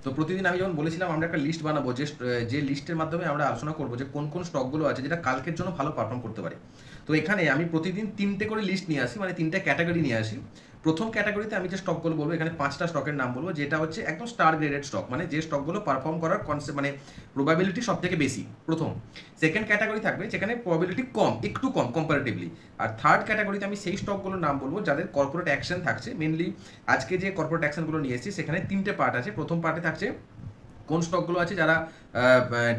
তো প্রতিদিন আমি যখন বলেছিলাম আমরা একটা লিস্ট বানাবো, যে লিস্টের মাধ্যমে আমরা আলোচনা করবো যে কোন কোন স্টকগুলো আছে যেটা কালকের জন্য ভালো পারফর্ম করতে পারে। তো এখানে আমি প্রতিদিন 3টে করে লিস্ট নিয়ে আসি, মানে 3টে ক্যাটাগরি নিয়ে আসি। প্রথম ক্যাটাগরিতে আমি যে স্টকগুলো বলবো, এখানে 5টা স্টকের নাম বলবো, যেটা হচ্ছে একদম স্টার গ্রেডেড স্টক, মানে যে স্টকগুলো পারফর্ম করার কনসেপ্ট মানে প্রবাবিলিটি সব থেকে বেশি প্রথম। সেকেন্ড ক্যাটাগরি থাকবে যেখানে প্রবাবিলিটি কম, একটু কম কম্পারেটিভলি। আর থার্ড ক্যাটাগরিতে আমি সেই স্টকগুলোর নাম বলবো যাদের কর্পোরেট অ্যাকশন থাকছে। মেনলি আজকে যে কর্পোরেট অ্যাকশনগুলো নিয়ে এসেছি সেখানে 3টে পার্ট আছে। প্রথম পার্টে থাকছে কোন স্টকগুলো আছে যারা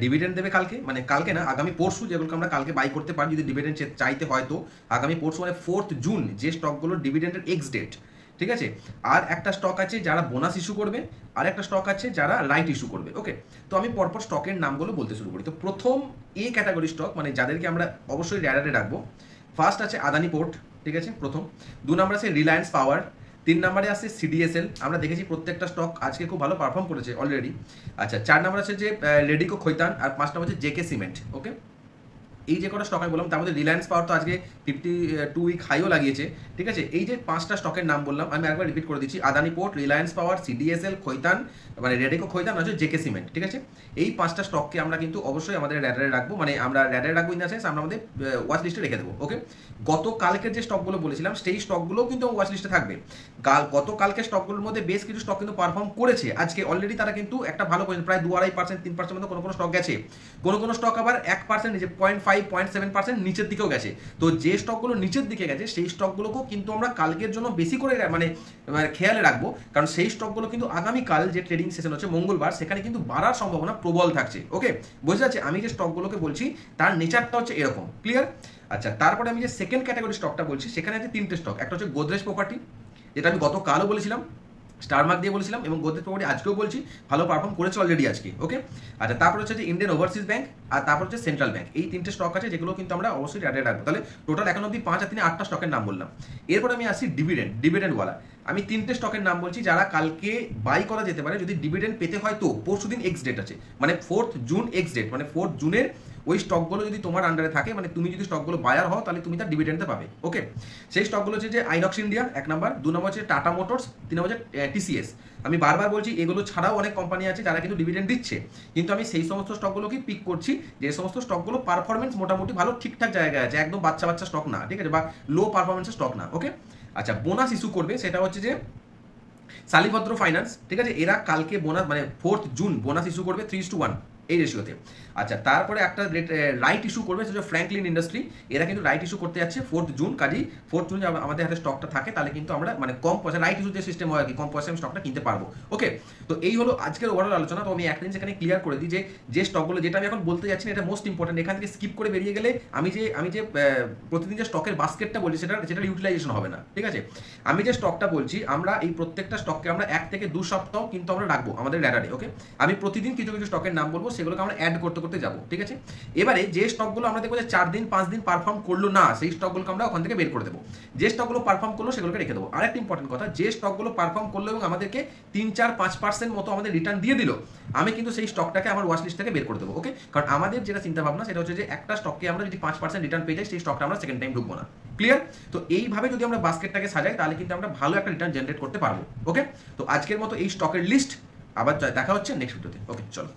ডিভিডেন্ড দেবে কালকে, মানে কালকে না, আগামী পরশু, যেগুলোকে আমরা কালকে বাই করতে পারি যদি ডিভিডেন্ড চাইতে হয়। তো আগামী পরশু মানে 4th জুন যে স্টকগুলো ডিভিডেন্ডের এক্স ডেট, ঠিক আছে। আর একটা স্টক আছে যারা বোনাস ইস্যু করবে, আর একটা স্টক আছে যারা রাইট ইস্যু করবে। ওকে, তো আমি পরপর স্টকের নামগুলো বলতে শুরু করি। তো প্রথম এ ক্যাটাগরি স্টক, মানে যাদেরকে আমরা অবশ্যই র্যাডারে রাখবো, ফার্স্ট আছে আদানি পোর্ট, ঠিক আছে প্রথম। 2 নম্বর আছে রিলায়েন্স পাওয়ার, 3 নম্বরে আছে সিডিএসএল, আমরা দেখেছি প্রত্যেকটা স্টক আজকে খুব ভালো পারফর্ম করেছে অলরেডি। আচ্ছা, 4 নম্বর আছে যে রেডিকো খৈতান, আর 5 নম্বর হচ্ছে জেকে সিমেন্ট। ওকে, এই যে কটা স্টক আমি বললাম তার মধ্যে রিলায়েন্স পাওয়ার তো আজকে 52 উইক হাইও লাগিয়েছে, ঠিক আছে। এই যে 5টা স্টকের নাম বললাম আমি একবার রিপিট করে দিচ্ছি, আদানি পোর্ট, রিলায়েন্স পাওয়ার, সিডিএসএল, খৈতান মানে রেডিকো খৈতান, হচ্ছে জেকে সিমেন্ট, ঠিক আছে। এই 5টা স্টককে আমরা কিন্তু অবশ্যই আমাদের র্যাডারে রাখবো, মানে আমরা র্যাডারে রাখবো ইন দ্য সেন্স আমরা আমাদের ওয়াচ লিস্টে রেখে দেবো। ওকে, গতকালকের যে স্টকগুলো বলেছিলাম সেই স্টকগুলোও কিন্তু ওয়াচ লিস্টে থাকবে। গতকালকের স্টকগুলোর মধ্যে বেশ কিছু স্টক কিন্তু পারফর্ম করেছে আজকে অলরেডি, তারা কিন্তু একটা ভালো পজিশন, প্রায় 2-2.5%, 3% মতো কোনো কোনো স্টক গেছে, কোনো স্টক আবার 1% নিচে 0.5, 0.7% নিচের দিকেও গেছে। তো যে স্টকগুলো নিচের দিকে গেছে সেই স্টকগুলোকেও কিন্তু আমরা কালকের জন্য বেশি করে মানে খেয়ালে রাখবো, কারণ সেই স্টকগুলো কিন্তু আগামীকাল যে ট্রেডিং সেশন হচ্ছে মঙ্গলবার, সেখানে কিন্তু বাড়ার সম্ভাবনা প্রবল থাকছে। ওকে, বোঝা যাচ্ছে আমি যে স্টকগুলোকে বলছি তার নেচারটা হচ্ছে এরকম, ক্লিয়ার। আচ্ছা, তারপরে আমি যে সেকেন্ড ক্যাটাগরি স্টকটা বলছি সেখানে আছে 3টে স্টক। একটা হচ্ছে গোদরেজ প্রপার্টি, যেটা আমি গতকালও বলেছিলাম, স্টার মার্ক দিয়ে বলেছিলাম, এবং গোদরেজ প্রপার্টি আজকেও বলছি ভালো পারফর্ম করেছে অলরেডি আজকে। ওকে, আচ্ছা, তারপর হচ্ছে যে ইন্ডিয়ান ওভারসিজ ব্যাংক, আর তারপর হচ্ছে সেন্ট্রাল ব্যাংক। এই 3টে স্টক আছে যেগুলো কিন্তু আমরা অবশ্যই র্যাডারে রাখবো। তাহলে টোটাল এখন অব্দি 5 আর 3 8টা স্টকের নাম বললাম। এরপর আমি আসি ডিভিডেন্ডওয়ালা। আমি 3টে স্টকের নাম বলছি যারা কালকে বাই করা যেতে পারে যদি ডিভিডেন্ড পেতে হয়। তো পরশুদিন এক্স ডেট আছে, মানে 4th জুন এক্স ডেট, মানে 4th জুনের ওই স্টকগুলো যদি তোমার আন্ডারে থাকে, মানে তুমি যদি স্টকগুলো বায়ার হও তাহলে তুমি তার ডিভিডেন্ডটা পাবে। ওকে, সেই স্টকগুলো হচ্ছে যে আইনক্স ইন্ডিয়া 1 নম্বর, 2 নম্বর হচ্ছে টাটা মোটরস, 3 নম্বর হচ্ছে টিসিএস। আমি বারবার বলছি এগুলো ছাড়াও অনেক কোম্পানি আছে যারা কিন্তু ডিভিডেন্ড দিচ্ছে, কিন্তু আমি সেই সমস্ত স্টকগুলোকে পিক করছি যে সমস্ত স্টকগুলো পারফরমেন্স মোটামুটি ভালো ঠিকঠাক জায়গায় আছে, একদম বাচ্চা স্টক না, ঠিক আছে, বা লো পারফরমেন্সের স্টক না। ওকে, আচ্ছা, বোনাস ইস্যু করবে সেটা হচ্ছে যে শালিভদ্র ফাইন্যান্স, ঠিক আছে, এরা কালকে বোনাস মানে 4th জুন বোনাস ইস্যু করবে 3:1 এই রেশিওতে। আচ্ছা, তারপরে একটা রাইট ইস্যু করবে সেটা ফ্র্যাঙ্কলিন ইন্ডাস্ট্রি, এরা কিন্তু রাইট ইস্যু করতে যাচ্ছে 4th জুন। কাজী 4th জুন আমাদের হাতে স্টকটা থাকে তাহলে কিন্তু আমরা মানে কম পয়সা, রাইট ইস্যু যে সিস্টেম হয় আর কি, কম পয়সা আমি স্টকটা কিনতে পারবো। ওকে, তো এই হলো আজকের ওভারঅল আলোচনা। তো আমি একটা জিনিস এখানে ক্লিয়ার করে দিই যে স্টকগুলো যেটা আমি এখন বলতে যাচ্ছি এটা মোস্ট ইম্পর্টেন্ট, এখান থেকে স্কিপ করে বেরিয়ে গেলে আমি যে প্রতিদিন যে স্টকের বাস্কেটটা বলছি সেটা ইউটিলাইজেশন হবে না, ঠিক আছে। আমি যে স্টকটা বলছি আমরা এই প্রত্যেকটা স্টককে আমরা 1 থেকে 2 সপ্তাহ কিন্তু আমরা রাখবো আমাদের র্যাডারে। ওকে, আমি প্রতিদিন কিছু কিছু স্টকের নাম বলবো, সেগুলোকে আমরা অ্যাড করতে করতে যাবো, ঠিক আছে। এবারে যে স্টকগুলো আমরা দেখবো যে 4 দিন 5 দিন পারফর্ম করলো না, সেই স্টকগুলোকে আমরা ওখান থেকে বের করে দেবো। যে স্টকগুলো পারফর্ম করলো সেগুলোকে রেখে দেবো। আরেকটা ইম্পর্টেন্ট কথা, যে স্টকগুলো পারফর্ম করলো এবং আমাদেরকে 3-4-5% মতো আমাদের রিটার্ন দিয়ে দিল, আমি কিন্তু সেই স্টকটাকে আমার ওয়াচ লিস্ট থেকে বের করে দেবো। ওকে, কারণ আমাদের যেটা চিন্তা ভাবনা সেটা হচ্ছে যে একটা স্টককে আমরা যদি 5% রিটার্ন পেয়ে যাই সেই স্টকটা আমরা সেকেন্ড টাইম ঢুকবো না, ক্লিয়ার। তো এইভাবে যদি আমরা বাস্কেটটাকে সাজাই তাহলে কিন্তু আমরা ভালো একটা রিটার্ন জেনারেট করতে পারবো। ওকে, তো আজকের মতো এই স্টকের লিস্ট, আবার দেখা হচ্ছে নেক্সট ভিডিওতে। ওকে, চলো।